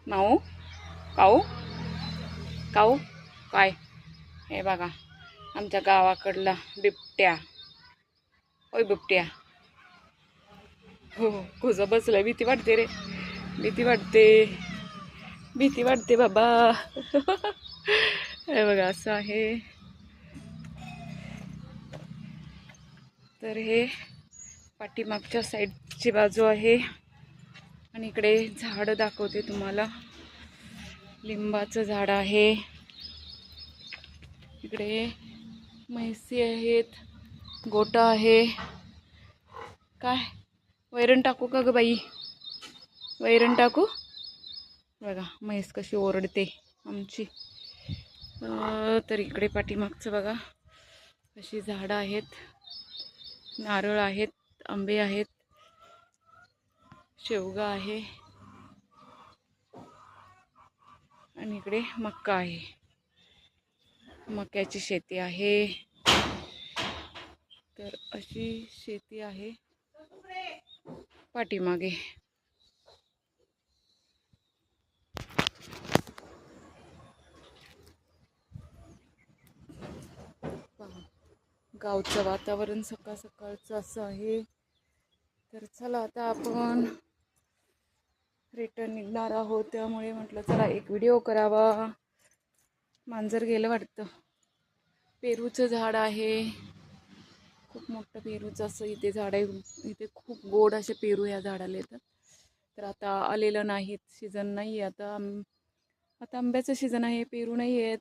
माऊ काऊ काऊ काय हे बघा आमच्या गावाकडला बिबट्या. ओय बिबट्या. हो कुझं बसलं. भीती वाटते रे. भीती वाटते बाबा. हे बघा असं आहे. तर हे पाठीमागच्या साईडची बाजू आहे आणि इकडे झाड दाखवते तुम्हाला. लिंबाचं झाड आहे. इकडे म्हैसी आहेत, गोटा आहे. काय वैरण टाकू का ग बाई? वैरण टाकू. बघा म्हैस कशी ओरडते आमची. तर इकडे पाठीमागचं बघा अशी झाडं आहेत, नारळ आहेत, आंबे आहेत, शेवगा आहे आणि इकडे मक्का आहे. मक्याची शेती आहे. तर अशी शेती आहे पाठीमागे. गावचं वातावरण सकाळ सकाळचं असं आहे. तर चला आता आपण रिटर्न निघणार आहोत, त्यामुळे म्हटलं चला एक व्हिडिओ करावा. मांजर गेलं वाटतं. पेरूचं झाड आहे, खूप मोठं पेरूचं असं इथे झाड आहे. इथे खूप गोड असे पेरू या झाडाला येतात. तर आता आलेलं नाहीत, सीझन नाही आहे आता आंब्याचं सीझन आहे, पेरू नाही आहेत.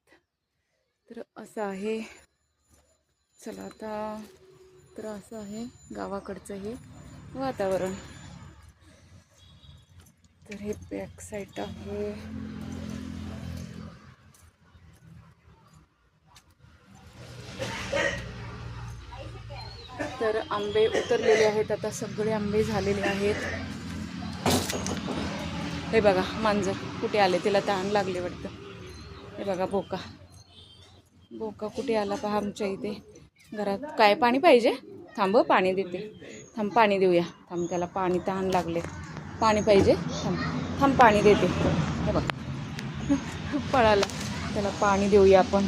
तर असं आहे. चला आता तर असं आहे गावाकडचं हे वातावरण. तर हे बॅक साईड आहे. तर आंबे उतरलेले आहेत, आता सगळे आंबे झालेले आहेत. हे बघा मांजर कुठे आले, तिला तहान लागले वाटतं. हे बघा बोका कुठे आला पहा आमच्या इथे घरात. काय पाणी पाहिजे? थांब पाणी देते. थांब पाणी देऊया. थांब त्याला पाणी तहान लागले. पाणी पाहिजे. थांब पाणी देते. हे बघ पळाला. त्याला पाणी देऊया आपण.